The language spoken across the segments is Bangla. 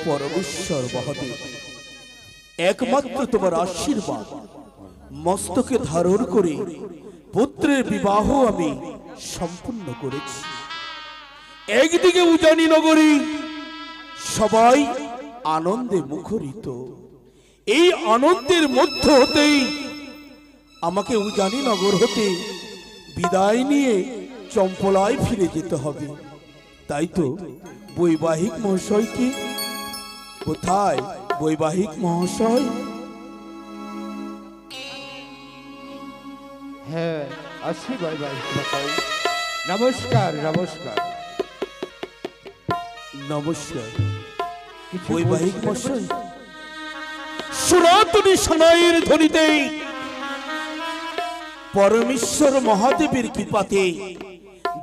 परमेश्वर महादेव एकमात्र तुम्हार आशीर्वाद मस्तके धारण करे पुत्रेर विवाह आमी सम्पन्न करेछि। एकदिके उजानी नगरी सबाई आनंदे मुखरित। এই আনন্দের মধ্য হতেই আমাকে উজানি নগর হতে বিদায় নিয়ে চম্পলায় ফিরে যেতে হবে। তাই তো বৈবাহিক মহাশয়কে কোথায় বৈবাহিক মহাশয়? হ্যাঁ আসি বৈবাহিক মহাশয়। নমস্কার নমস্কার নমস্কার বৈবাহিক মহাশয়। সনাতনী সনাইয়ের ধ্বনিতে परमेश्वर महादेवेर कृपाते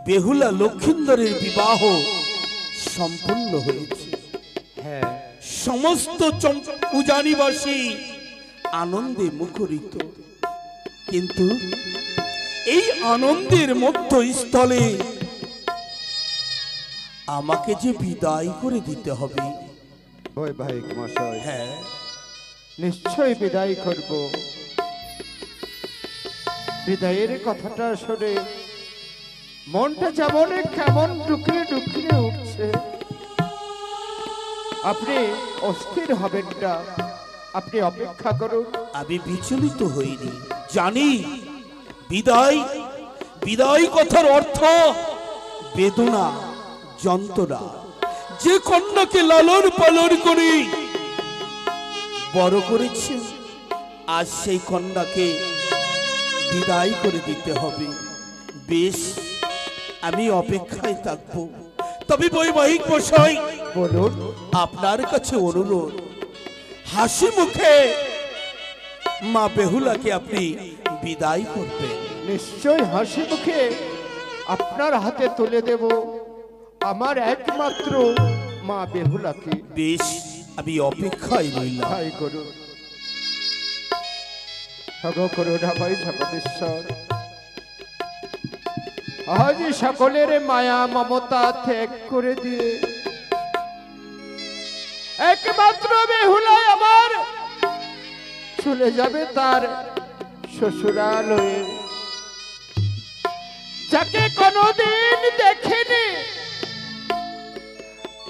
बेहुला लक्षिंदरेर विवाह सम्पन्न हयेछे। समस्त उजानीबासी आनंदे मुखरित। किन्तु এই আনন্দের মধ্যস্থলে আমাকে যে বিদায় করে দিতে হবে। বৈবাহিক মশাই, হ্যাঁ নিশ্চয় বিদায় করব। বিদায়ের কথাটা শুনে মনটা যেমন কেমন ডুকরে ডুকরে উঠছে। আপনি অস্থির হবেন না, আপনি অপেক্ষা করুন। আমি বিচলিত হইনি, জানি বিদায় বিদায় কথার অর্থ বেদনা যন্ত্রণা। যে কন্যাকে লালন পালন করে বড় করেছে আজ সেই কন্যাকে বিদায় করে দিতে হবে। বেশ, আমি অপেক্ষায় থাকবো। তবে বৈবাহিক মশাই, বলুন। আপনার কাছে অনুরোধ, হাসি মুখে মা বেহুলাকে আপনি বিদায় করবেন। নিশ্চয় হাসি মুখে আপনার হাতে তুলে দেব আমার একমাত্র মা বেহুলাকে। বেশ, আমি অপেক্ষায় রইলাম। তাই করুন। করুণা ভাই জগদীশ্বর, আজ সকলের মায়া মমতা ত্যাগ করে দিয়ে একমাত্র বেহুলাই আমার চলে যাবে তার শ্বশুরালয়ে, যাকে কোনোদিন দেখেনি,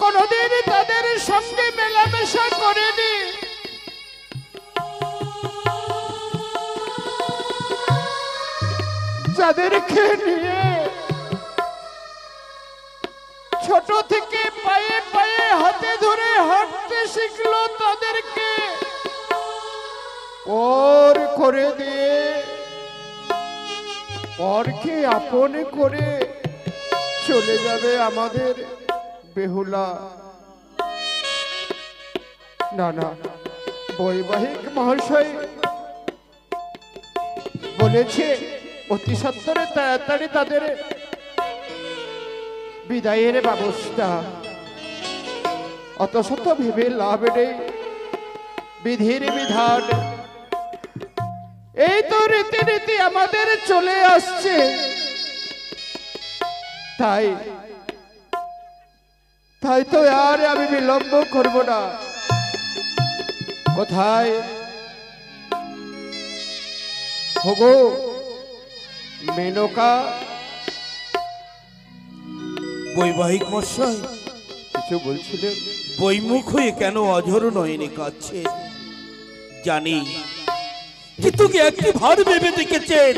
কোনোদিন তাদের সঙ্গে মেলামেশা করেনি, যাদেরকে নিয়ে ছোট থেকে পায়ে পায়ে হাতে ধরে হাঁটতে শিখলো, তাদেরকে পর করে দিয়ে পরকে আপন করে চলে যাবে আমাদের বেহুলা। না না, বৈবাহিক মহাশয় বলেছে অতি সত্বরে তাড়াতাড়ি তাদের বিদায়ের ব্যবস্থা। অত শত ভেবে লাভ নেই, বিধির বিধান এই তো রীতিনীতি আমাদের চলে আসছে। তাই তাই তো আর আমি বিলম্ব করব না। কোথায় হোগো মেনকা? বৈবাহিক মশাই, কিছু বলছিলেন? বৈমুখ হয়ে কেন অঝর নয়নে কাঁদছে জানি, কিন্তু কি একটি ভার ভেবে দেখেছেন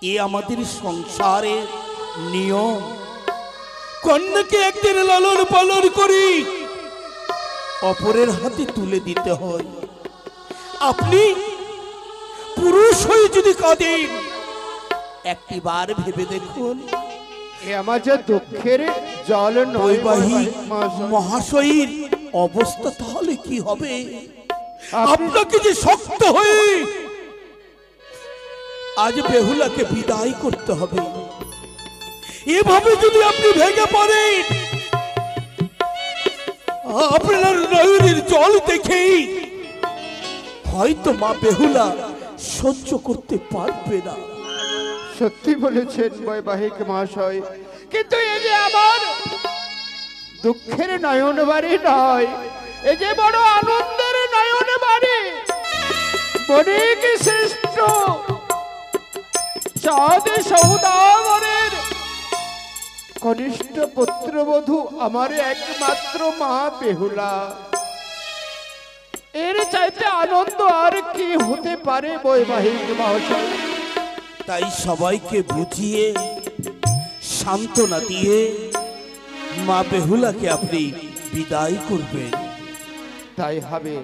এ আমাদের সংসারের নিয়ম। কন্যাকে একদিন লালন পালন করি অপরের হাতে তুলে দিতে হয়। আপনি পুরুষ হয়ে যদি কাঁদেন, একটি বার ভেবে দেখুন এ আমার যে দুঃখের জল নয় বৈবাহিক মহাশয়। মহাশয়ের অবস্থা তাহলে কি হবে? আপনাকে যে শক্ত হয়ে আজ বেহুলাকে বিদায় করতে হবে। এভাবে যদি আপনি ভেঙে পড়েন, আপনার নয়নের জল দেখেই হয়তো মা বেহুলা সহ্য করতে পারবে না। সত্যি বলেছেন বৈবাহিক মহাশয়, কিন্তু এই যে আমার দুঃখের নয়ন বাড়ি নয়, এই যে বড় আনন্দের নয়ন বাড়ি। বণিক শ্রেষ্ঠ চাঁদ সৌদাগরের কনিষ্ঠ পুত্রবধূ আমার একমাত্র মা বেহুলা। এর চাইতে আনন্দ আর কি হতে পারে বৈবাহিক মহাশয়? তাই সবাইকে বুঝিয়ে সান্ত্বনা দিয়ে মা বেহুলাকে আপনি বিদায় করবেন। তাই হবে।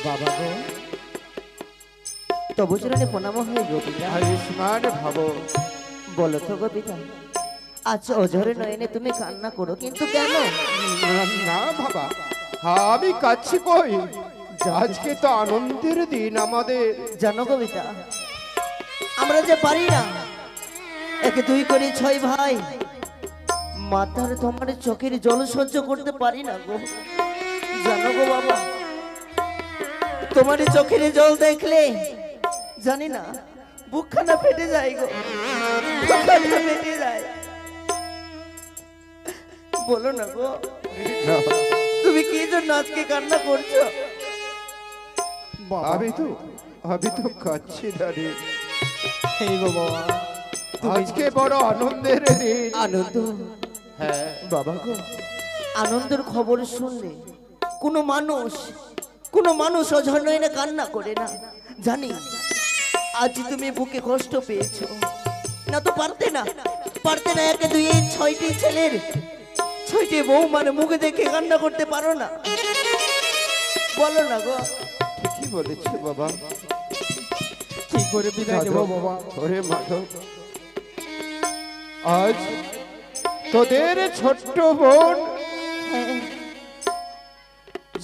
বাবা গো, তবু চরণে প্রণাম হয়ে গোপিকা। আয়ুষ্মান ভাব। বলো তো গোপিকা, আজ অঝরে নয়নে তুমি কান্না করো, কিন্তু কেন? না বাবা, আমি কাচ্ছি কই, আজকে তো আনন্দের দিন আমাদের। জানো কবিতা, আমরা যে পারি না একে দুই করে ছয় ভাই, মাথার তোমার চোখের জল সহ্য করতে পারি না গো। জানো গো বাবা, তোমার চোখের জল দেখলে জানি না বুকখানা ফেটে যায় গো, বুকখানা ফেটে যায়। বলো না গো, তুমি কি জন্য আজকে কান্না করছো? আমি তো কাচ্ছি না রে। এই গো বাবা, আজকে বড় আনন্দের দিন। আনন্দ? হ্যাঁ বাবা গো, আনন্দের খবর শুনলে কোনো মানুষ অঝর নয়নে কান্না করে না। জানি আজ তুমি বুকে কষ্ট পেয়েছো, না তো পারতে না একে দুই ছয়টি ছেলের ছয়টি বউ মানে মুখে দেখে কান্না করতে পারো না? বলো না গো। ঠিক ঠিকই বলেছে বাবা। কি করে বিদায় দেবো বাবা? ওরে মাধব, আজ তোদের ছোট্ট বোন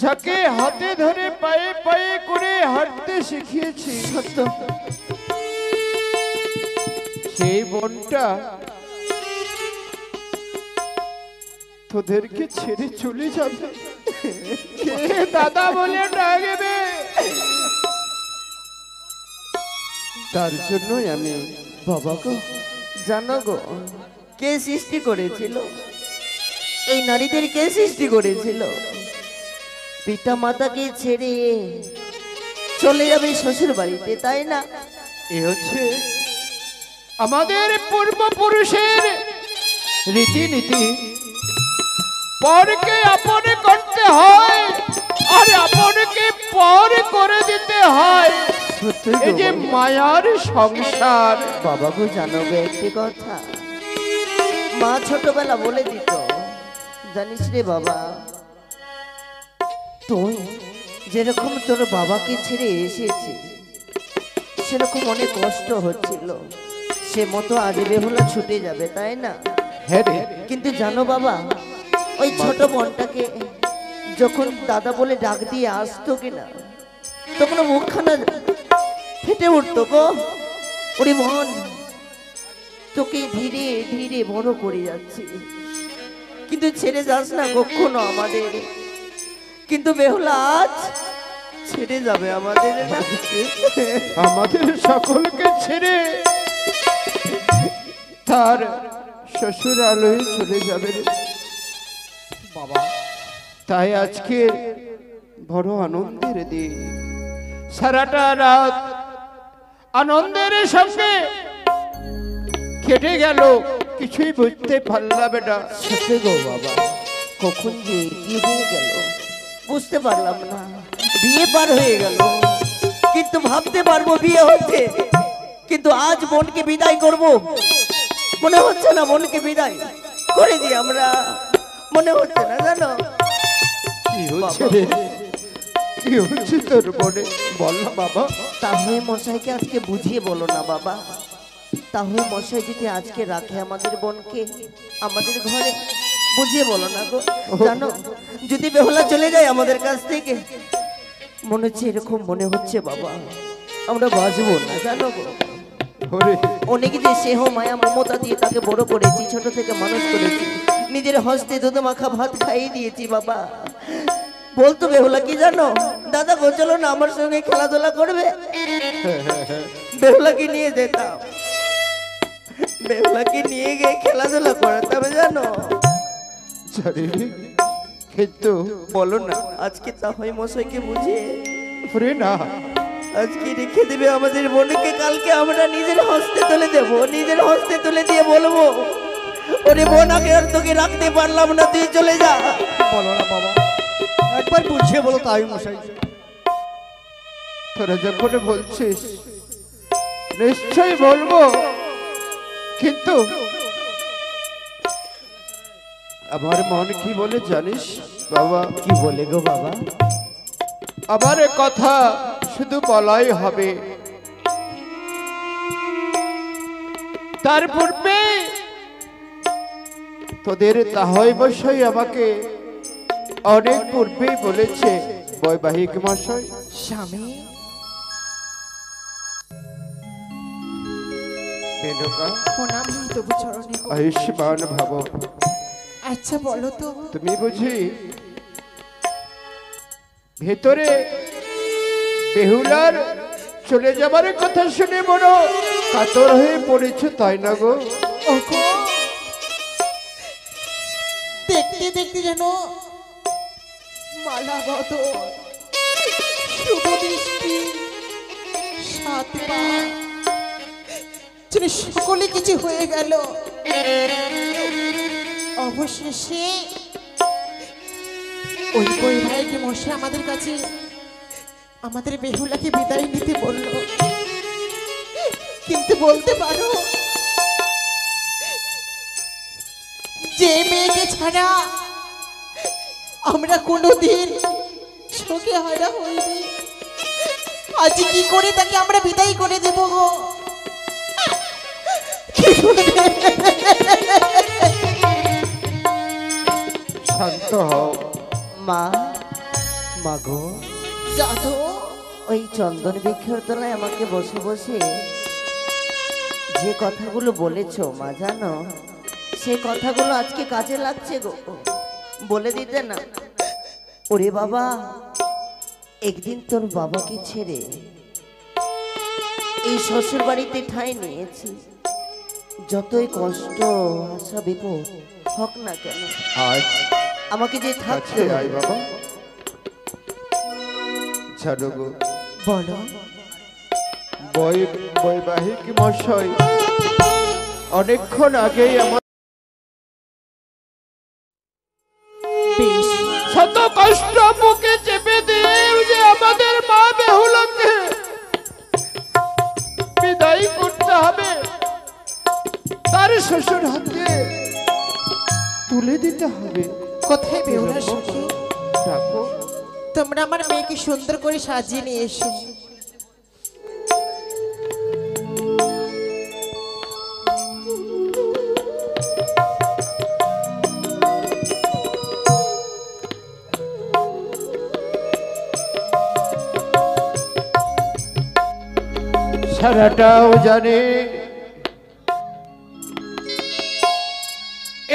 যাকে হাতে ধরে পায়ে পায়ে করে হাঁটতে শিখিয়েছি, সত্য সেই বোনটা তোদেরকে ছেড়ে চলে যাবে। কে দাদা বলে ডাকবে? তার জন্যই আমি বাবা গো, জানো গো, কে সৃষ্টি করেছিল এই নারীদের? কে সৃষ্টি করেছিল? পিতা মাতাকে ছেড়ে চলে যাবে শ্বশুর বাড়িতে, তাই না? এ হচ্ছে আমাদের পূর্বপুরুষের রীতিনীতি। পরকে আপন করতে হয় আর আপনকে পর করে দিতে হয়। সত্যি এই যে গো, মায়ার সংসার। বাবা গো, জানো গো একটি কথা, মা ছোটবেলা বলে দিত, জানিস রে বাবা, তুই যেরকম তোর বাবাকে ছেড়ে এসেছি সেরকম অনেক কষ্ট হচ্ছিল, সে মতো আজ বেহুলা ছুটে যাবে, তাই না? হ্যাঁ রে, কিন্তু জানো বাবা, ওই ছোট বোনটাকে যখন দাদা বলে ডাক দিয়ে আসতো কিনা, তখন মুখখানা ফেটে উঠতো গো। ওরে বোন, তোকে ধীরে ধীরে বড় করে যাচ্ছি, কিন্তু ছেড়ে যাস না কখনো আমাদের। কিন্তু বেহুলা আজ ছেড়ে যাবে আমাদের না? আমাদের সকলকে ছেড়ে তার শ্বশুরালয়ে চলে যাবে রে বাবা, তাই আজকে বড় আনন্দের দিন। সারাটা রাত আনন্দের সঙ্গে কেটে গেল, কিছুই বুঝতে পারলাম না। সত্যি গো বাবা, কখন যে কি হয়ে গেল বুঝতে পারলাম না। বিয়ে পার হয়ে গেল, কিন্তু ভাবতে পারবো বিয়ে হচ্ছে, কিন্তু আজ বোনকে বিদায় করব, মনে হচ্ছে না বোনকে বিদায় করে দিই আমরা, মনে হচ্ছে না, জানো? কি হচ্ছে রে? কি হচ্ছে তোর মনে? বল না বাবা। তাহলে মশাইকে আজকে বুঝিয়ে বলো না বাবা, তাহলে মশাই যদি আজকে রাখে আমাদের বোনকে আমাদের ঘরে, বুঝিয়ে বলো না গো। জানো, যদি বেহুলা চলে যায় আমাদের কাছ থেকে, মনে হচ্ছে, এরকম মনে হচ্ছে বাবা, আমরা বাঁচবো না, জানো গো। ওরে অনেক যে স্নেহ মায়া মমতা দিয়ে তাকে বড় করেছি, ছোট থেকে মানুষ করেছি, নিজের হস্তে দুধ মাখা ভাত খাইয়ে দিয়েছি বাবা। বলতো বেহুলা কি জানো, দাদা গো চলো না আমার সঙ্গে খেলাধুলা করবে, বেহুলাকে নিয়ে যেতাম, বেহুলাকে নিয়ে গিয়ে খেলাধুলা করাতাম, জানো? জানি রে, কিন্তু বলো না আজকে তাহলে মশাইকে বুঝিয়ে, ওরে না, আজকে রেখে দেবে আমাদের বোনকে, কালকে আমরা নিজের হস্তে তুলে দেব, নিজের হস্তে তুলে দিয়ে বলবো, ওরে বোন আগে আর তোকে রাখতে পারলাম না, তুই চলে যা। বলো না বাবা, একবার বুঝিয়ে বলো তাই মশাই। তোরা যখন বলছিস নিশ্চয়ই বলবো, কিন্তু আমার মন কি বলে জানিস বাবা? কি বলে গো বাবা? আমার এ কথা শুধু বলাই হবে, তার পূর্বে তোদের তাহই মশাই আমাকে অনেক পূর্বেই বলেছে, বৈবাহিক মশাই, স্বামী, মেনকা প্রণাম তবু চরণে গো। আয়ুষ্মান ভাব। আচ্ছা বলো তো, তুমি বুঝি ভেতরে বেহুলার চলে যাবার কথা শুনে বড় কাতর হয়ে পড়েছো, তাই না গো? ওগো, দেখতে দেখতে যেন মালা বদল, শুভ দৃষ্টি, সাত পা, যেন সকলে কিছু হয়ে গেল। অবশেষে ওই বৈবাহিক মশাই আমাদের কাছে আমাদের বেহুলাকে বিদায় নিতে বলল, কিন্তু বলতে পারো যে মেয়েকে ছাড়া আমরা কোনোদিন চোখে হারা হইনি, আজ কি করে তাকে আমরা বিদায় করে দেব গো? কি করে? শান্ত হও। মা, মাগো, জাদু ওই চন্দন বৃক্ষের তলায় আমাকে বসে বসে যে কথাগুলো বলেছো মা, জানো সে কথাগুলো আজকে কাজে লাগছে গো। বলে দিতে না। ওরে বাবা, একদিন তোর বাবাকে ছেড়ে এই শ্বশুর বাড়িতে ঠাঁই নিয়েছি। যতই কষ্ট আশা বিপদ হোক না কেন, আজ আমাকে যে থাকতে কাছে আয় বাবা। জানো গো, বলো। বৈবাহিক মশাই অনেকক্ষণ আগেই আমার বেশ, শত কষ্ট বুকে চেপে দিয়ে যে আমাদের মা বেহুলাকে বিদায় করতে হবে, তার শ্বশুর হাতে তুলে দিতে হবে। কোথায় বেহুলা সখী? দেখো, তোমরা আমার মেয়েকে সুন্দর করে সাজিয়ে নিয়ে এসো। সারাটাও জানে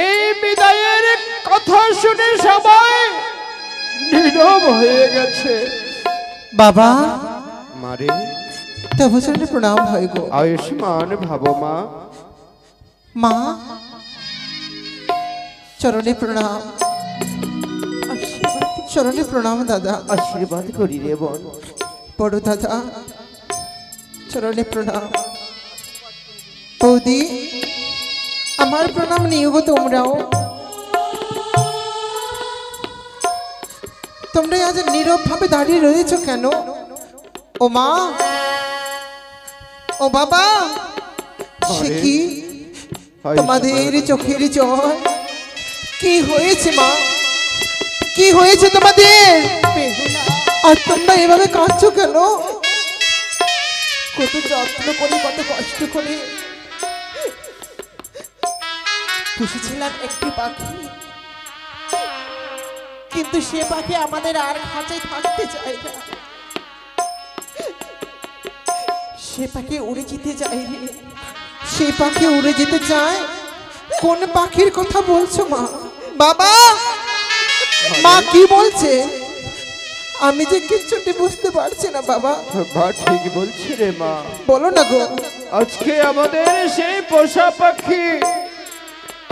এই বিদায়ের কথা শুনে সবাই নীরব হয়ে গেছে। বাবা, মারে তবু চরণে প্রণাম হয় গো। আয়ুষ্মান ভাবো মা। মা, চরণে প্রণাম। চরণে প্রণাম দাদা। আশীর্বাদ করি রে বোন। বড় দাদা, চরণে প্রণাম। বৌদি, আমার প্রণাম নিও গো তোমরাও। তোমরা আজ নীরব ভাবে দাঁড়িয়ে রয়েছো কেন? ও মা, ও বাবা, সে কি তোমাদের চোখের জল? কি হয়েছে মা? কি হয়েছে তোমাদের? আর তোমরা এভাবে কাঁদছো কেন? কত যত্ন করে, কত কষ্ট করে পুষেছিলাম একটি পাখি, কিন্তু সে পাখি আমাদের আর খাঁচায় থাকতে চায় না। সে পাখি উড়ে যেতে চায় রে। সে পাখি উড়ে যেতে চায়? কোন পাখির কথা বলছো মা? বাবা, মা কি বলছে? আমি যে কিচ্ছুটি বুঝতে পারছি না বাবা। মা ঠিক বলছি রে মা। বলো না গো। আজকে আমাদের সেই পোষা পাখি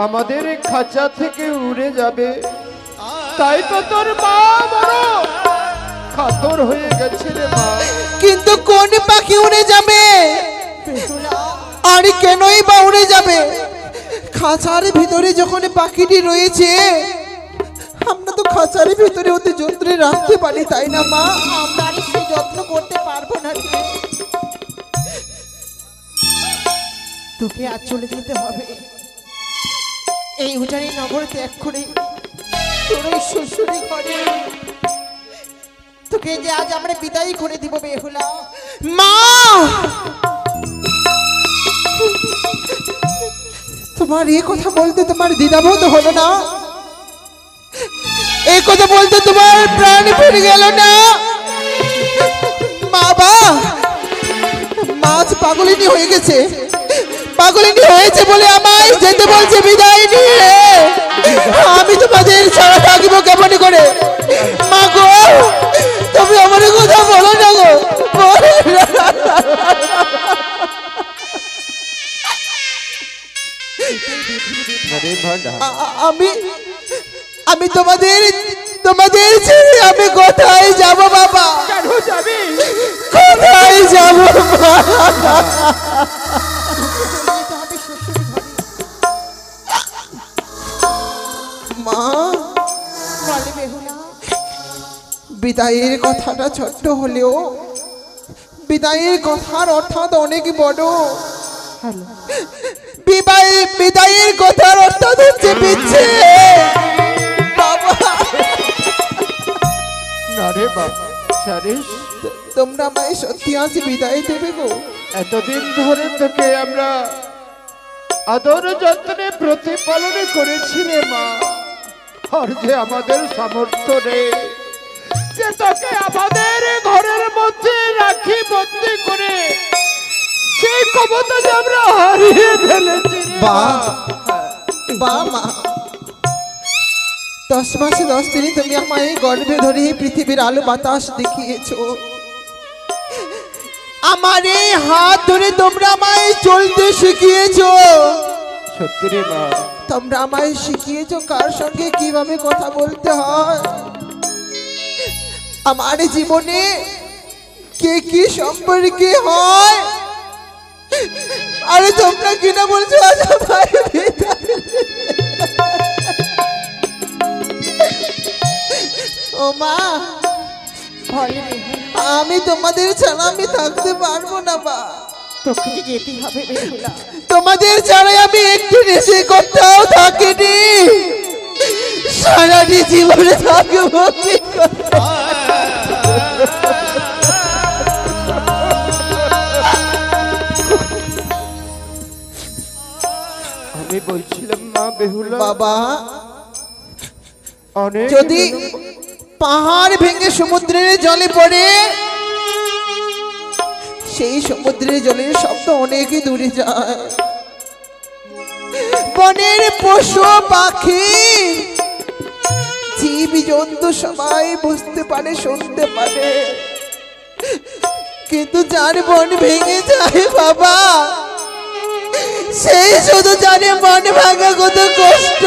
আমাদের খাঁচা থেকে উড়ে যাবে, তাই তো তোর মা বড় কাতর হয়ে গেছে রে মা। কিন্তু কোন পাখি উড়ে যাবে? আর কেনই বা উড়ে যাবে? খাঁচার ভিতরে যখন পাখিটি রয়েছে, আমরা তো খাঁচার ভিতরে ওতে যন্ত্রে রাখতে পারি, তাই না মা? আমরা আর সেই যত্ন করতে পারবো না। তোকে আজ চলে যেতে হবে। এই উজানি নগর ত্যাগ করে তোর ওই শ্বশুরি ঘরে। তোকে যে আজ আমরা বিদায় করে দিব বেহুলা। মা, তোমার এই কথা বলতে তোমার দ্বিধাবোধ হলো না? এই কথা বলতে তোমার প্রাণ ফিরে গেল না? বাবা, মাছ পাগলিনী হয়ে গেছে। পাগলিনী হয়েছে বলে আমায় যেতে বলছে বিদায় নিয়ে। আমি তোমাদের ছাড়া থাকবো কেমন করে? মা গো, তুমি আমার কথা বলো না গো। আমি তোমাদের ছেড়ে আমি কোথায় যাব বাবা? কোথায় যাব? মা, বিদায়ের কথাটা ছোট্ট হলেও বিদায়ের কথার অর্থাৎ অনেক বড়। বিদায়ের কথার অর্থাৎ হচ্ছে বিচ্ছেদ। বাবা, না রে বাবা, জানিস তোমরা আমায় সত্যি আজ বিদায় দেবে গো? এতদিন ধরে তোকে আমরা আদর যত্নে প্রতিপালন করেছি রে মা, আর যে আমাদের সামর্থ্য নেই যে তোকে আমাদের ঘরের মধ্যে রাখি বন্দি করে, সেই ক্ষমতা যে আমরা হারিয়ে ফেলেছি রে মা। বা মা, 10 মাসে 10 দিনই তুমি আমায় গর্ভে ধরে পৃথিবীর আলো বাতাস দেখিয়েছো। আমার এই হাত ধরে তোমরা আমায় চলতে শিখিয়েছো। সত্যি রে মা, তোমরা আমায় শিখিয়েছো কার সঙ্গে কিভাবে কথা বলতে হয়, আমার জীবনে কে কি সম্পর্কে হয়। আরে তোমরা কিনা বলছো আজ আমায় বিদায়। ও মা, আমি তোমাদের ছাড়া আমি থাকতে পারবো না মা। তোকে যে যেতে হবে বেহুলা। তোমাদের ছাড়াই আমি একটু নেশে কোথাও থাকিনি, সারাটি জীবনে থাকবো কি করে? আমি বলছিলাম মা বেহুলা, বাবা, অনেক যদি পাহাড় ভেঙে সমুদ্রের জলে পড়ে, সেই সমুদ্রের জলের শব্দ অনেকই দূরে যায়। বনের পশু পাখি জীব জন্তু সবাই বুঝতে পারে, শুনতে পারে, কিন্তু যার বন ভেঙে যায় বাবা, সেই শুধু জানে মন ভাঙা কত কষ্ট,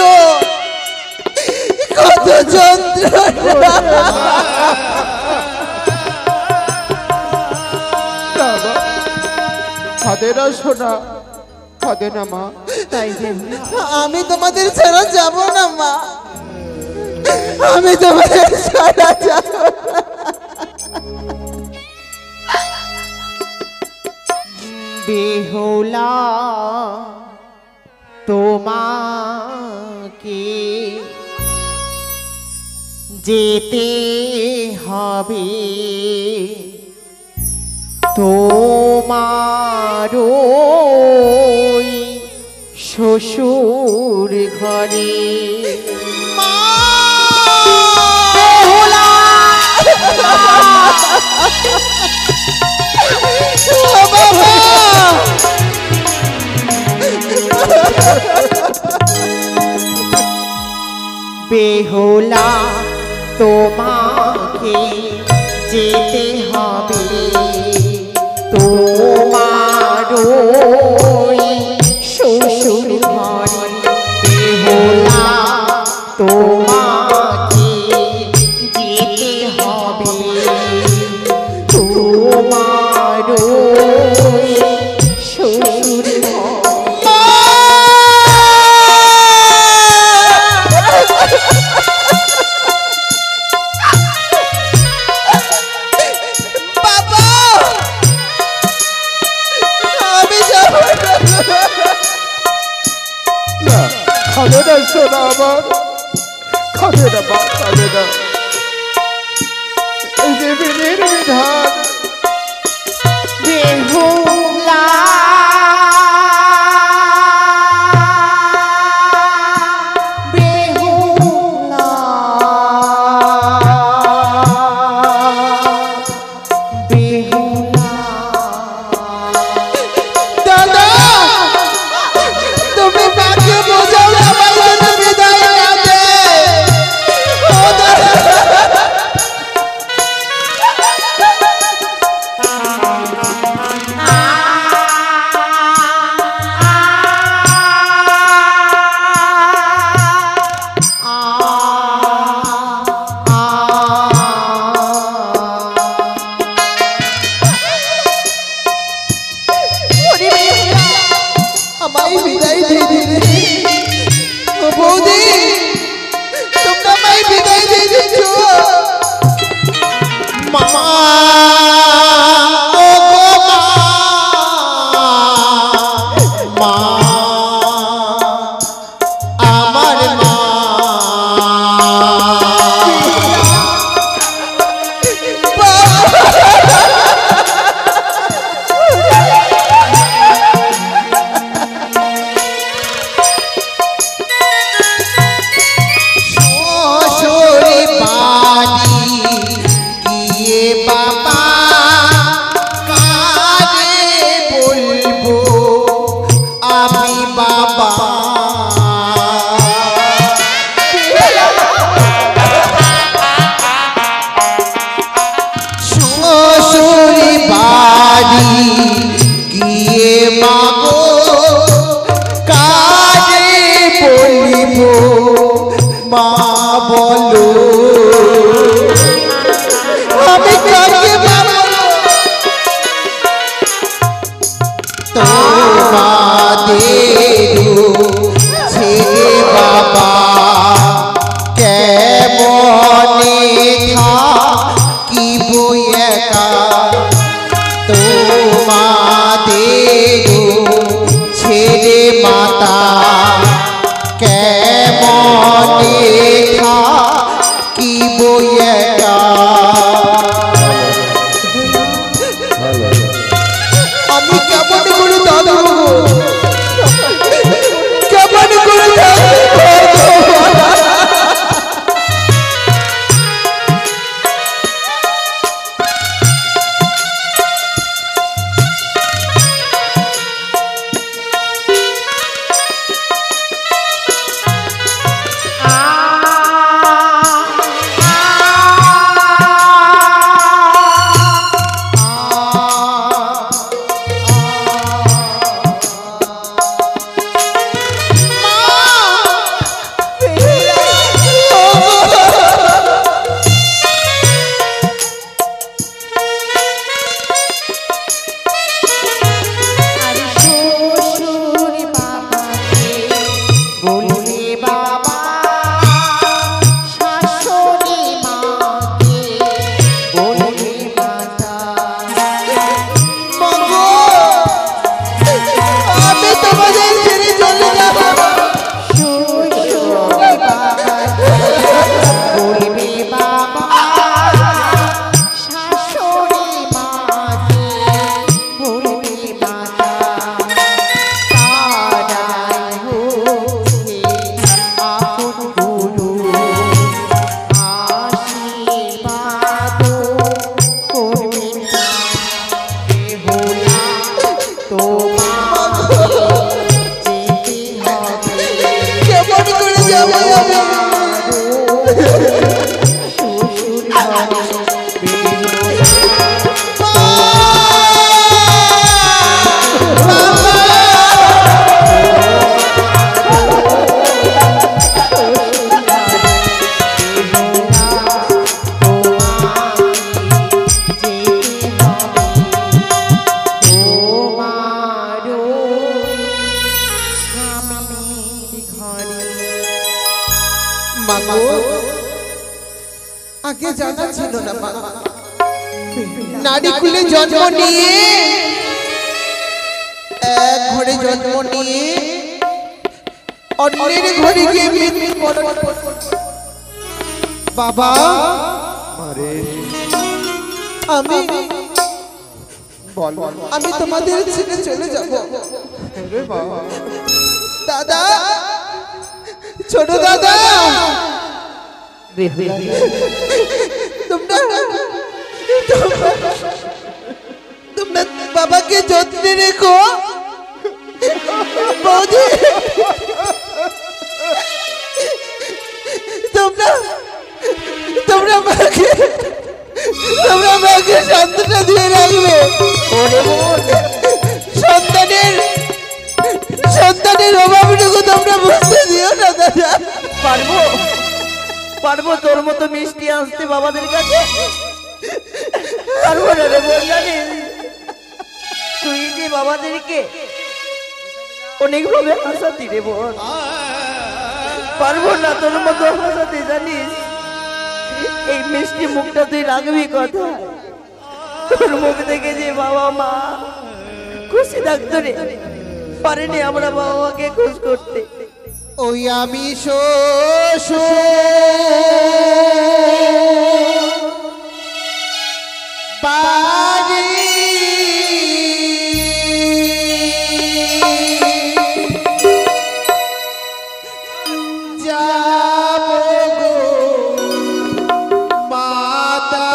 কত যন্ত্রণা। খাদে না সোনা, খাদে না মা। তাই বেহুলা, আমি তোমাদের ছাড়া যাব না মা, আমি তোমাদের ছাড়া যাব না। বেহুলা তোমাকে যেতে হবে, তোমার ওই শ্বশুর ঘরে। বেহুলা, ও বাবা, বেহুলা তোমাকে যেতে হবে, তোমার ওই শ্বশুর ঘরে। বেহুলা তোমাকে যেতে হবে, তোমার ওই শ্বশুর ঘরে। বাবা, আমি যাব না। খাদে না সোনা আমার, খাদে না মা, খাদে না। এই যে বিধির বিধান, বেহুলা বেহুলা বেহুলা। দাদা, তুমি মাকে বোঝাও আমার জন্য বিদায় না দে। ও দাদা, আমায় বিদায় দিয়ে দিলে। ও বৌদি, তোমরা আমায় বিদায় দিয়ে দিচ্ছ। মা, ও গো মা, মা, আমার মা। বাবা, গিয়ে বাবা কারে বলবো আমি বাবা শ্বশুরি বাড়ি গিয়ে মাগো কারে বলিব মা বলো আমি কাকে বলবো তোমাদের ছেলে বাবা কেমনে থাকিব একা তোমাদের ছেলে মাতা কেমনে থাকিব একা আমি কেমন করে দাদা কেমন করে আগে জানা ছিল না মা নারী কুলে জন্ম নিয়ে এক ঘরে জন্ম নিয়ে অন্যের ঘরে গিয়ে মৃত্যুবরণ বাবা আমি আমি তোমাদের ছেড়ে চলে যাব দাদা ছোট দাদা তোমরা বাবাকে যত্নে রেখো বৌদি তোমরা মাকে শান্তটা দিয়ে রাখবে সন্তানের অভাবটুকু তোমরা বুঝতে দিও না দাদা পারবো তোর মতো মিষ্টি আসতে বাবাদের কাছে পারবো না রে বোন জানিস তুই যে বাবাদেরকে অনেকভাবে হাসাতি রে বোন পারবো না তোর মতো হাসাতে জানিস এই মিষ্টি মুখটা তুই রাখবি কথা তোর মুখ থেকে যে বাবা মা খুশি থাকতো রে পারেনি আমরা বাবা মাকে খুশ করতে ওই আমি শ্বশুর বাড়ি যাব গো মাতা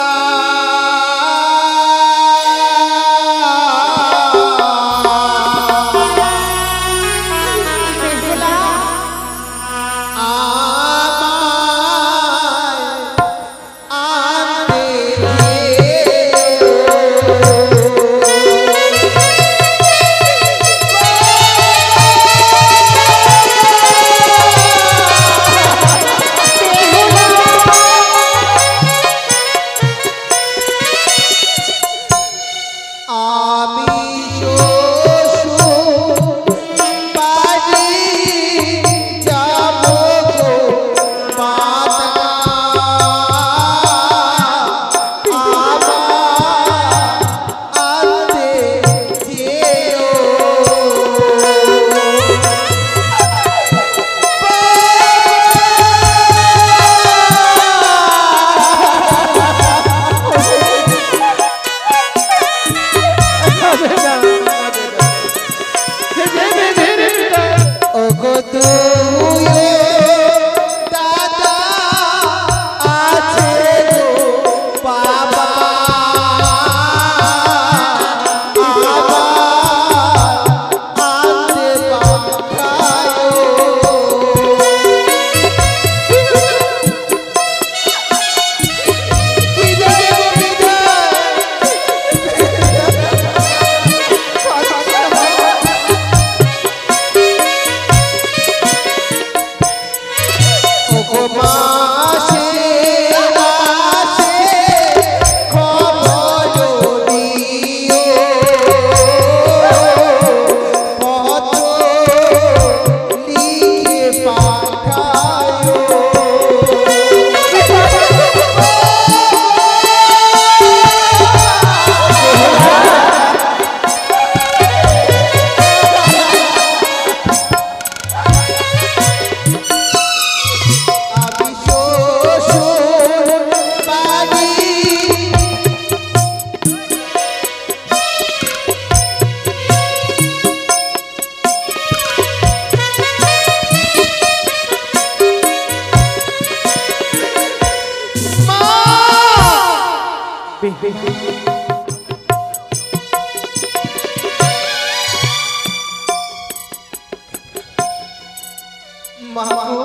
মা গো,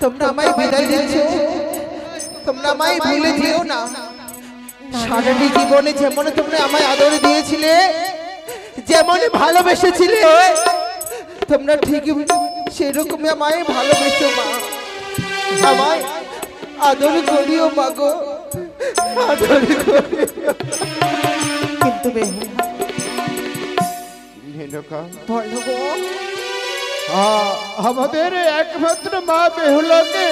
তোমরা আমায় বিদায় দিচ্ছ, তোমরা আমায় ভুলে যেও না। সারাটি জীবনে যেমন তোমরা আমায় আদর দিয়েছিলে, যেমন ভালোবেসেছিলে, তোমরা ঠিকই সেরকমই আমায় ভালোবেসো মা। আমায় আদর করিও মা গো, আদর করিও। কিন্তু মেনকা, বলো গো, আমাদের একমাত্র মা বেহুলাকে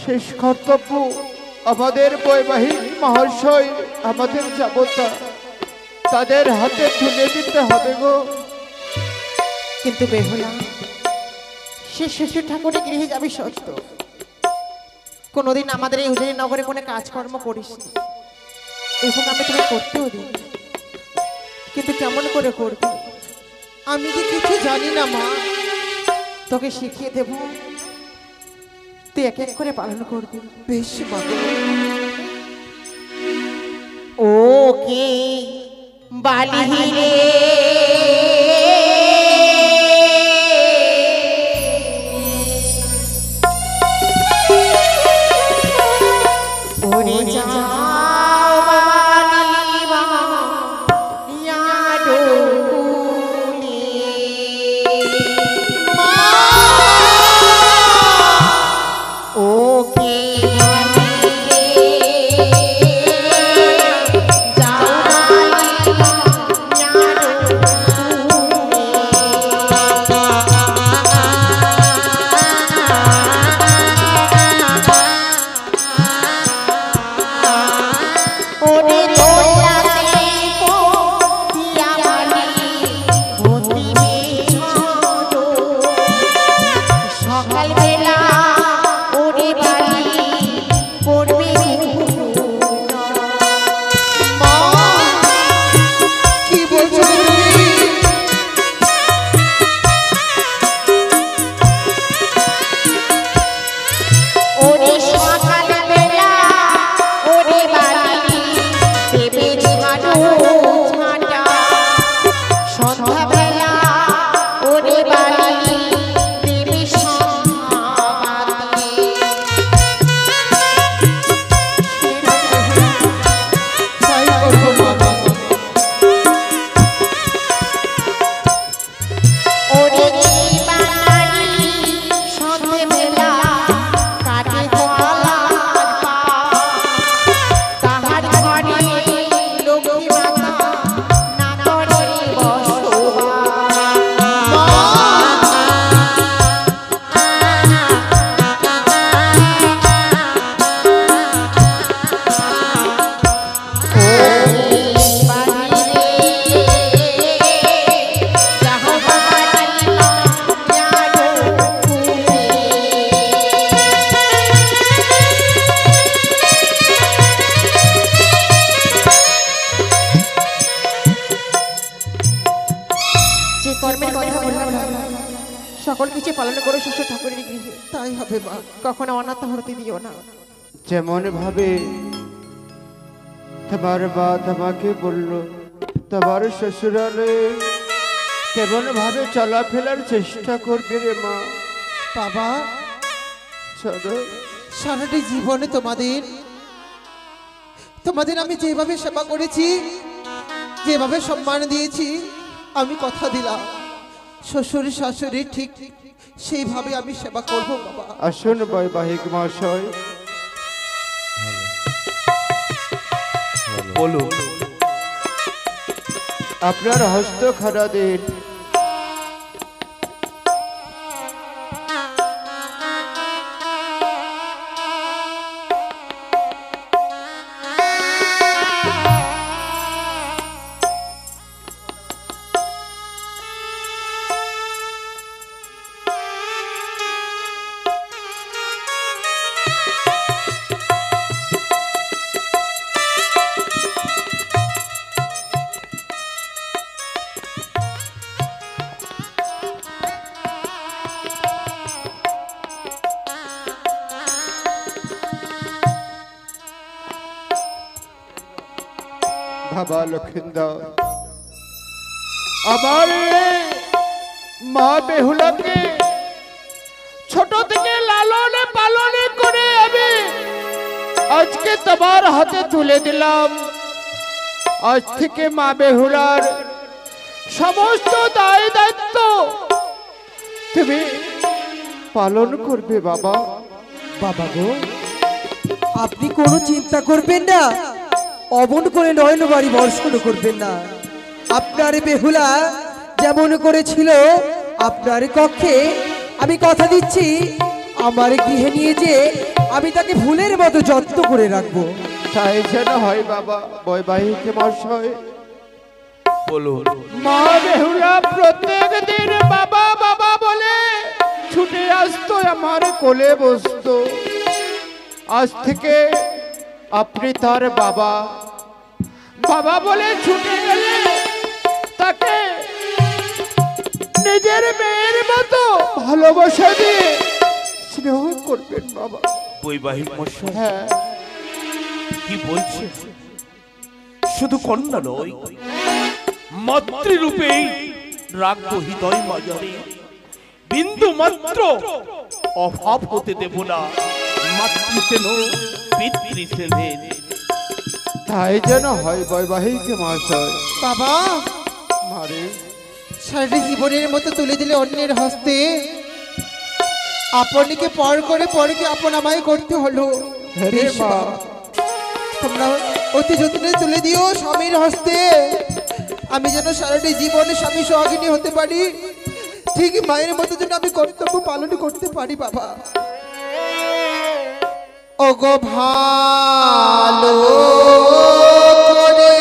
শেষ কর্তব্য আমাদের বৈবাহিক মহাশয় আমাদের যাবতা তাদের হাতে তুলে দিতে হবে গো। কিন্তু বেহুলা, সে শ্বশুর ঠাকুরের গৃহে যাবি সত্য, কোনোদিন আমাদের এই উদয়ী নগরে কোনো কাজকর্ম করিস নি, এবং আমি তোকে করতেও দিই, কিন্তু কেমন করে করবি আমি যে কিছু জানি না মা। তোকে শিখিয়ে দেব, তুই এক এক করে পালন করবি। বেশ মা গো। ওকে বালিহিরে ওরে যাও বালি ইয়াডো কুলে ওকে সকালবেলা ওরে বাড়ি করবে মা, কি বলছো তুমি? ওরে সকালবেলা ওরে বাড়ি দেবে ঝাড়ু ঝাঁটা, সন্ধ্যাবেলা ওরে বাড়ি দেবে সন্ধ্যাবাতি। তাই করবো মা। ওরে বাড়ি সন্ধ্যাবেলা কাটে কলার পা, তাহার ঘরে লক্ষ্মী মাতা না করে যে কর্মের কথা বললাম সকল কিছু পালন করো শ্বশুর ঠাকুরের গৃহে, তাই হবে মা। কখনো অনাথ হতে দিও না। যেমন ভাবে তোমার মা তোমাকে বললো তোমার শ্বশুরালে তেমন ভাবে চলাফেরার চেষ্টা করবে রে মা। বাবা, চলো। সারাটি জীবনে তোমাদের তোমাদের আমি যেভাবে সেবা করেছি, যেভাবে সম্মান দিয়েছি, আমি কথা দিলাম শ্বশুর শাশুড়ি ঠিক সেইভাবে আমি সেবা করব বাবা। আসুন বৈবাহিক মহাশয়, বলুন। আপনার হস্ত খাড়া দিন। বাবা লক্ষিন্দর, আমার মা বেহুলাকে ছোট থেকে লালনে পালনে করে আমি আজকে তোমার হাতে তুলে দিলাম। আজ থেকে মা বেহুলার সমস্ত দায় দায়িত্ব তুমি পালন করবে বাবা। বাবা গো, আপনি কোনো চিন্তা করবেন না, অমন করে নয়ন বাড়ি বর্ষণ করবেন না। আপনার বেহুলা যেমন করেছিল আপনার কক্ষে, আমি কথা দিচ্ছি আমার গৃহে নিয়ে যে আমি তাকে ফুলের মতো যত্ন করে রাখবো। তাই যেন হয় বাবা বৈবাহিক মশাই। বলুন। মা বেহুলা প্রত্যেক দিন বাবা বাবা বলে ছুটে আসতো, আমার কোলে বসতো। আজ থেকে আপনি তার বাবা বাবা বলে ছুটে গেলে তাকে নিজের মেয়ের মতো ভালোবাসা দিয়ে স্নেহ করবেন বাবা। বৈবাহিক মশাই হ্যাঁ, কি বলছে? শুধু কন্যা নয়, মাতৃরূপেই রাখবো হৃদয় মাজারে। বিন্দু মাত্র অভাব হতে দেব না মাতৃস্নেহ পিতৃস্নেহের। তাই যেন হয় বৈবাহিক মহাশয়। বাবা, মারে সারাটি জীবনের মতো তুলে দিলে অন্যের হস্তে। আপনকে পর করে পরকে আপন আমায় করতে হলো। হ্যাঁ রে বেশ মা। বাবা, তোমরা অতি যত্নে তুলে দিও স্বামীর হস্তে। আমি যেন সারাটি জীবনে স্বামী সোহাগিনী হতে পারি, ঠিক মায়ের মতো যেন আমি কর্তব্য পালন করতে পারি বাবা। ওগো ভালো করে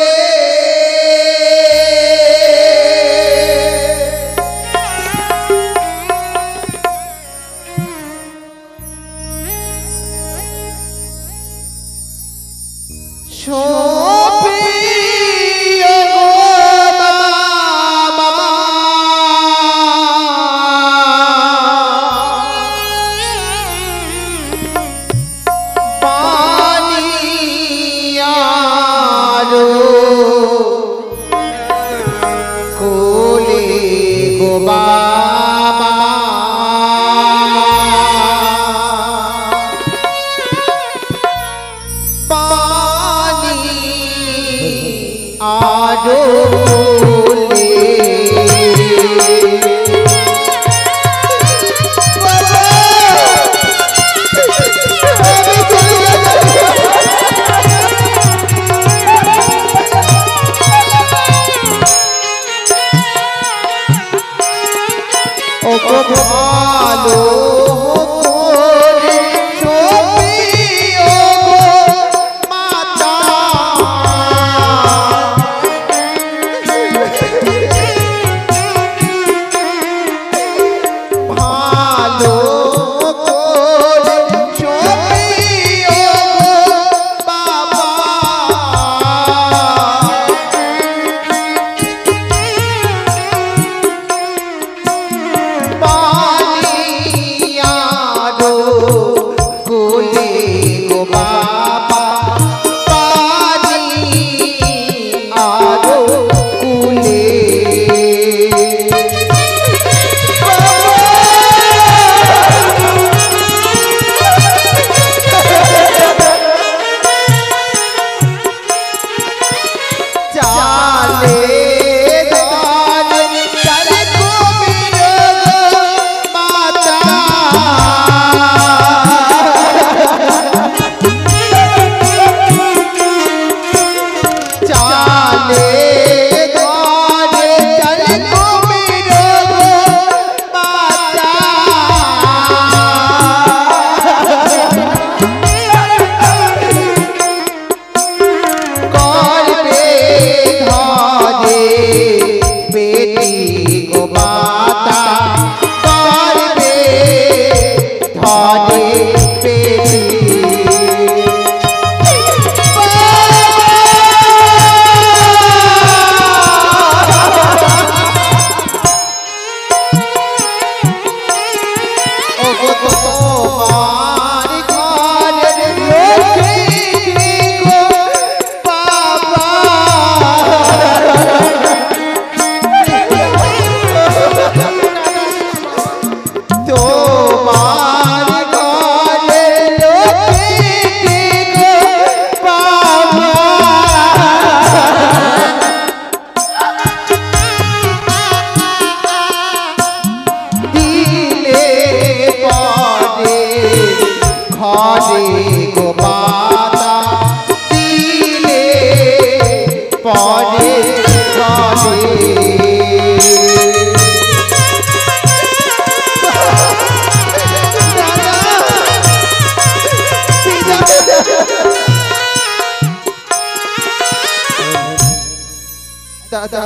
দাদা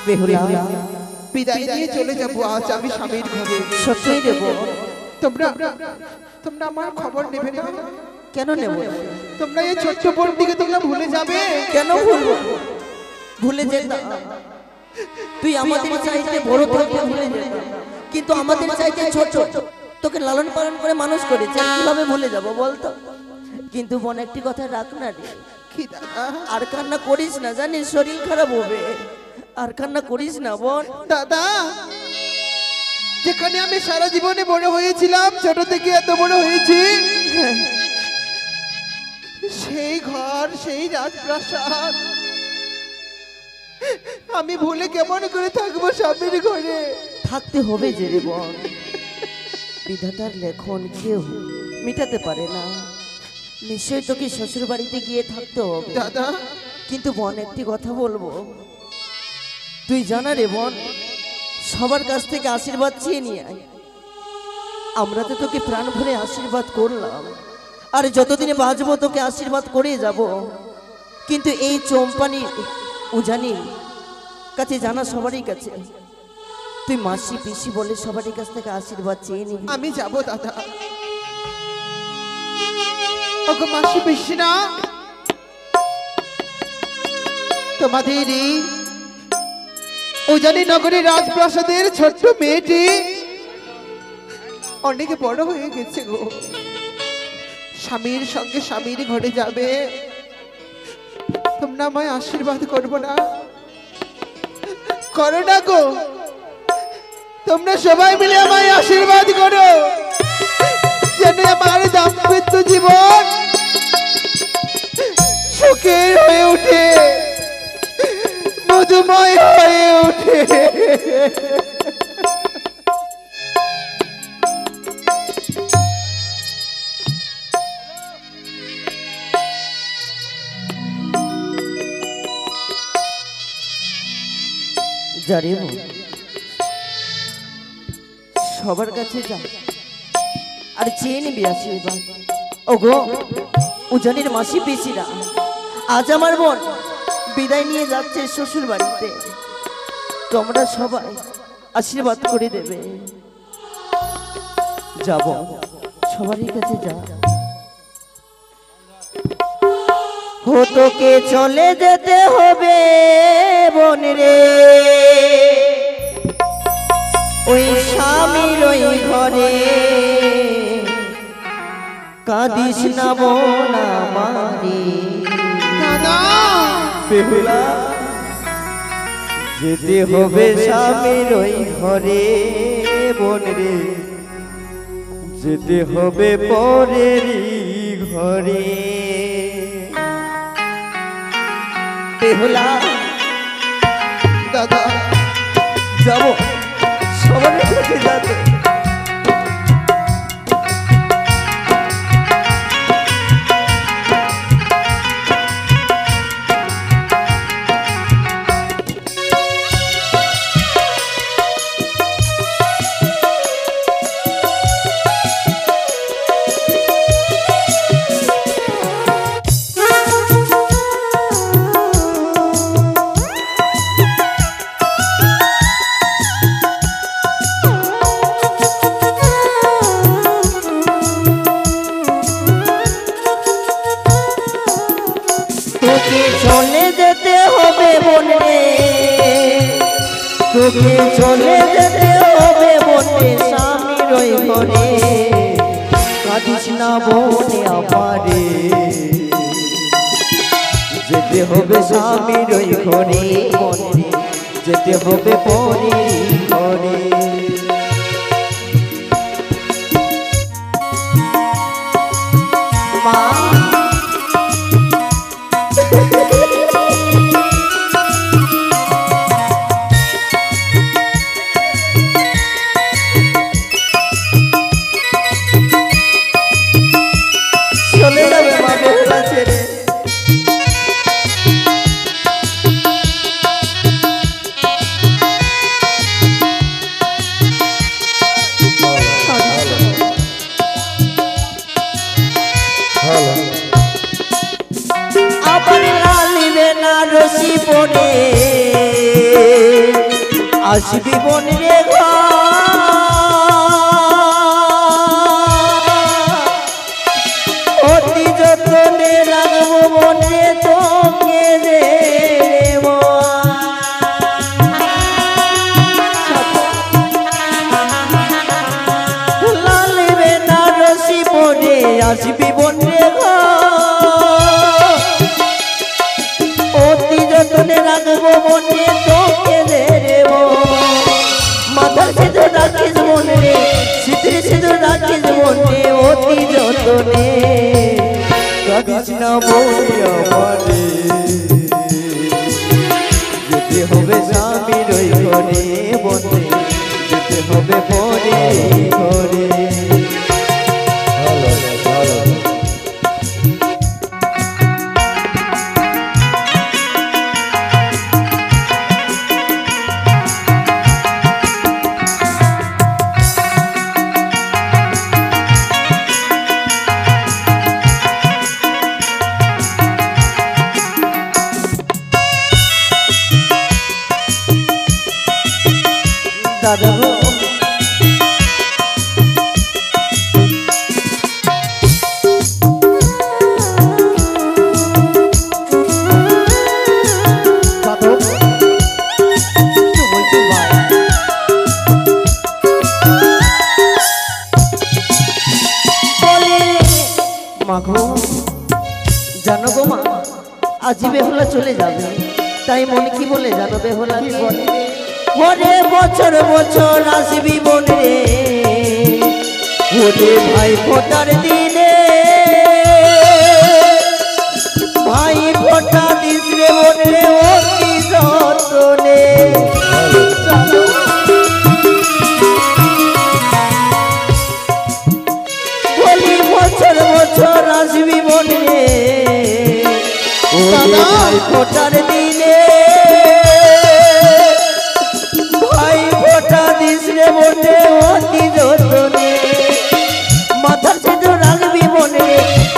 বেহুলা বিদায় দিয়ে চলে যাবো আজ আমি স্বামীর ঘরে। সত্যই দেব। তোমরা তোমরা আমার খবর নেবে না? কেন নেব না? তোমরা এই ছোট্ট বোনটিকে তোমরা ভুলে যাবে? কেন ভুলবো? ভুলে যেতাম। তুই আমাদের চাইতে বড় থাকলে ভুলে যেতাম, কিন্তু আমাদের চাইতে ছোট। তোকে লালন পালন করে মানুষ করেছে, কিভাবে ভুলে যাব বলতো? কিন্তু বোন একটি কথা রাখ না রে, কি দাদা? আর কান্না করিস না, জানিস শরীর খারাপ হবে। আর কান্না করিস না বোন। দাদা, যেখানে আমি সারা জীবনে বড় হয়েছিলাম, ছোট থেকে এত বড় হয়েছি, সেই ঘর, সেই রাজপ্রাসাদ আমি ভুলে কেমন করে থাকবো স্বামীর ঘরে? থাকতে হবে যে রে বোন, বিধাতার লেখন কেউ মিটাতে পারে না। নিশ্চয়ই তোকে শ্বশুর বাড়িতে গিয়ে থাকতে হবে। দাদা, কিন্তু বোন একটি কথা বলবো, তুই জানা রে বোন, সবার কাছ থেকে আশীর্বাদ চেয়ে নিয়ে আয়। আমরা তো তোকে প্রাণ ভরে আশীর্বাদ করলাম, আর যতদিনে বাঁচবো তোকে আশীর্বাদ করে যাব। কিন্তু এই চম্পানি উজানির কাছে জানা সবারই কাছে, তুই মাসি পিসি বলে সবারই কাছ থেকে আশীর্বাদ চেয়ে নিবি। আমি যাব দাদা। ওগো মাসি পিসি না, তোমাদের এই উজানি নগরী রাজপ্রাসাদের ছোট্ট মেয়েটি অনেক বড় হয়ে গেছে গো। স্বামীর সঙ্গে স্বামীর ঘরে যাবে, তোমরা আমায় আশীর্বাদ করবো না? করো না গো, তোমরা সবাই মিলে আমায় আশীর্বাদ করো, যেন আমার দাম্পত্য জীবন সুখের হয়ে ওঠে, মধুময় হয়ে ওঠে। যারে বোন, সবার কাছে যা আর চেয়ে নিবি আশীর্বাদ। ওগো উজানির মাসি পিসিরা, আজ আমার বোন বিদায় নিয়ে যাচ্ছে শ্বশুর বাড়িতে, তোমরা সবাই আশীর্বাদ করে দেবে। যাব, সবারই কাছে যা। তোকে চলে যেতে হবে বোন রে, ওই স্বামীর ওই ঘরে, কাঁদিস না বোন আমারে। দাদা, বেহুলা, যেতে হবে স্বামীর ওই ঘরে বোন রে, যেতে হবে পরেরই ঘরে। বেহুলা, দাদা, যাবো, সবার কাছে যাবে। চলে যেতে হবে বোন রে, তোকে চলে যেতে হবে বোন রে, স্বামীর ওই ঘরে, কাঁদিস না বোন আমারে, যেতে হবে স্বামীর ওই ঘরে বোন রে, যেতে হবে পরে ঘরে। মা চলে যাবে, মা বেহুলা ছেড়ে। আবার লালিবে না বেনারসি পরে আসবি বনে অতি যতনে রাখবো মনে তোকে রে লাল বেনারসি পরে আসবি বনে অতি যতনে রাখবো মনে তোকে রে মাথার সিঁদুর রাখিস মনে সিঁদুর সিঁদুর রাখিস মনে অতি যতনে কাঁদিস না বলে আমারে যেতে হবে স্বামীর ওই ঘরে বনে যেতে হবে পরে ঘরে দাদা গো দাদু কি বলছিস ভাই বলে মা গো জানো গো মা আজ বেহুলা চলে যাবে তাই মনে কি বলে জানো বেহুলা কি বলে ওরে বছর বছর আসবি বনে ওরে ভাই ফোটার দিনে ভাই ফোটা দিস রে বনে অতি যতনে বলি বছর বছর আসবি বনে ওরে ভাই ফোটার দিনে মনে অতি যতনে মাথার সিঁদুর রাখবি মনে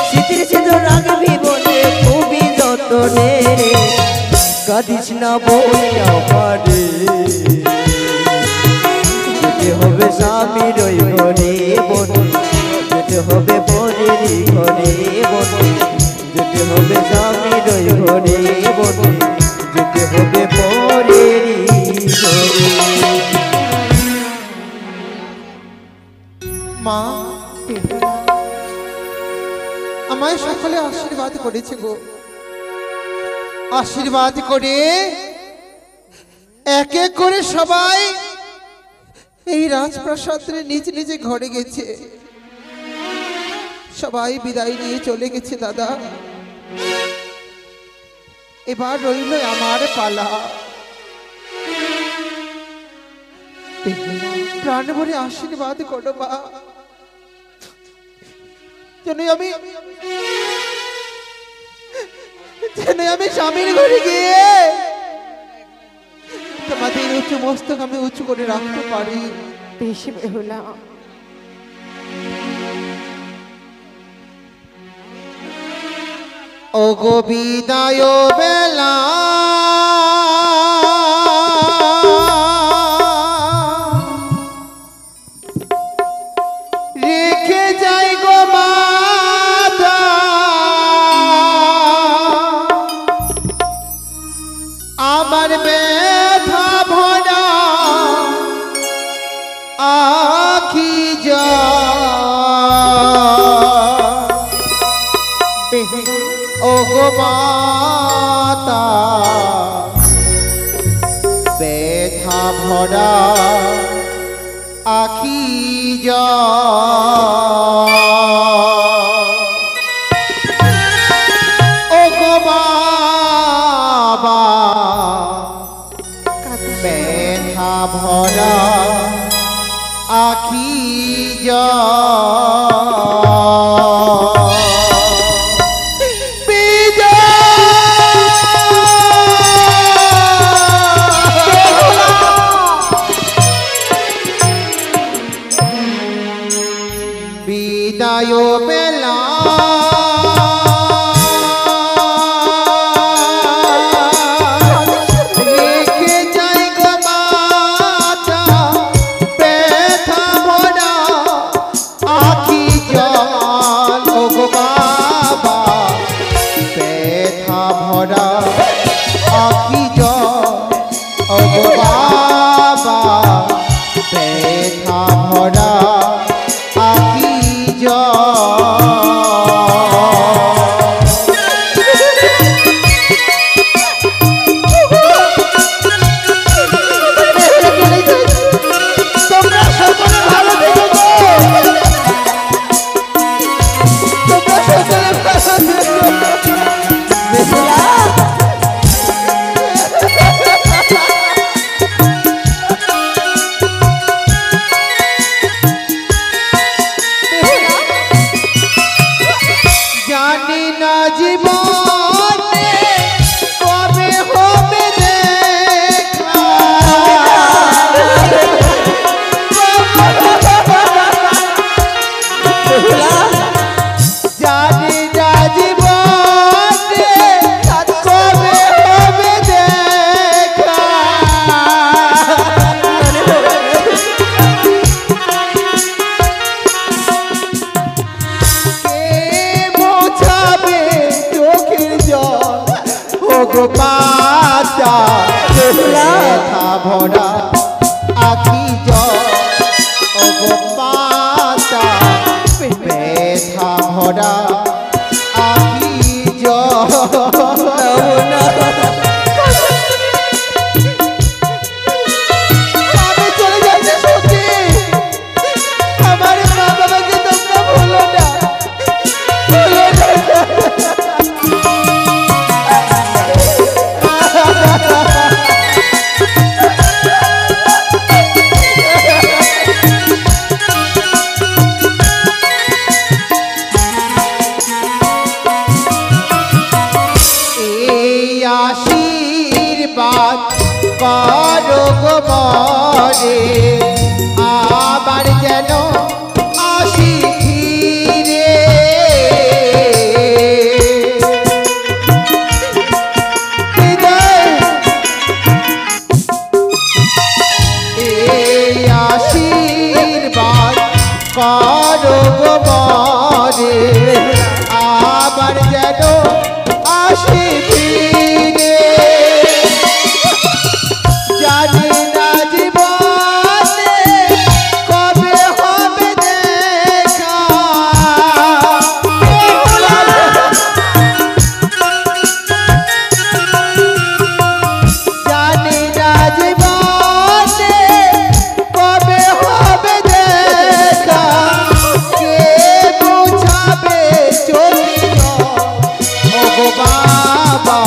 সিঁদুর সিঁদুর রাখবি মনে খুবই যতনে কাঁদিস না বলে আমারে যেতে হবে স্বামীর ওই ঘরে বনে যেতে হবে পরের ঘরে বনে যেতে হবে স্বামীর ওই ঘরে বনে যেতে হবে পরের ঘরে মা আমায় সকলে আশীর্বাদ করেছে গো আশীর্বাদ করে এক এক করে সবাই এই রাজপ্রাসাদের নিজ নিজ ঘরে গেছে সবাই বিদায় নিয়ে চলে গেছে দাদা এবার রইল আমার পালা প্রাণ ভরে আশীর্বাদ করো মা যেন আমি স্বামীর ঘরে গিয়ে তোমাদের উঁচু মস্তক আমি উঁচু করে রাখতে পারি বেশি বেহুলা ও গো বিদায় বেলা রেখে যাই গো মাতা আমার ব্যথা ভরা আখি যা ও গো মাতা ব্যথা ভরা আখি যা ও গো বাবা ব্যথা ভরা আখি যা বিদায় বেলা জীবনে কবে হবে দেখা জানি না জীবনে কবে হবে দেখা কে মোছাবে চোখের জল ওগো পাতা ব্যথা ভরা আখি জল ওগো পাতা ব্যথা ভরা আখি জল আমি চলে যাচ্ছি সত্যি আমার মা বাবাকে তোমরা ভুলো না ভুলো না এই আশীর্বাদ করো গো মরে আবার যেন আসি ফিরে এই আশীর্বাদ করো গো মরে আবার যেন আসি ফিরে জানি না জীবনে কবে হবে দেখা জানি না জীবনে কবে হবে দেখা কে বুঝাবে চোখের ওগো বাবা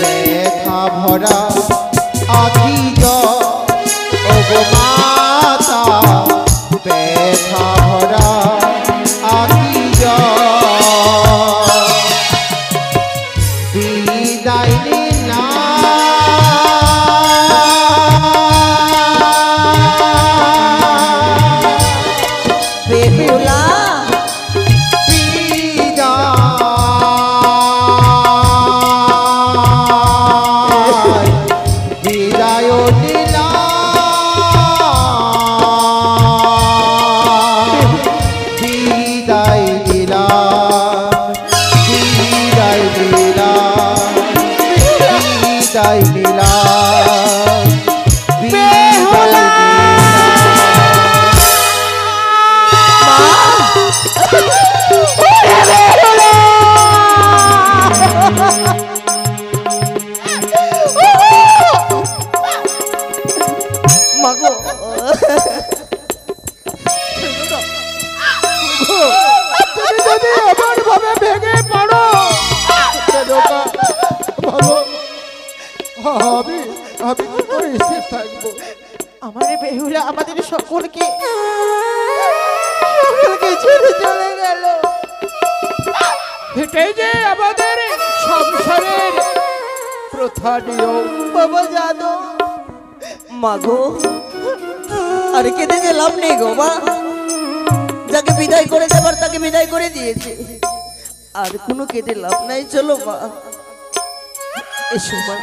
ব্যথা ভরা আখি জল ওগো মাতা ব্যথা ভরা আখি জল বিদায় নিলা বেহুলা বিদায় দিলা বিদায় দিলা বিদায় দিলা বিদায় দিলা বিদায় মাগো তুমি যদি এমন ভাবে ভেঙে পড়ো রেণুকা, ভালো আমি আমি কি করে স্থির থাকবো? আমার এই বেহুলা আমাদের সকলকে ছেড়ে চলে গেল। এটাই যে আমাদের সংসারের প্রথা নিয়ম। বাবা জানো মাগো আরে কেঁদে যে লাভ নেই গো মা, যাকে বিদায় করে যাবার তাকে বিদায় করে দিয়েছে, আর কোনো কেঁদে লাভ নাই। চলো মা, এসো মা।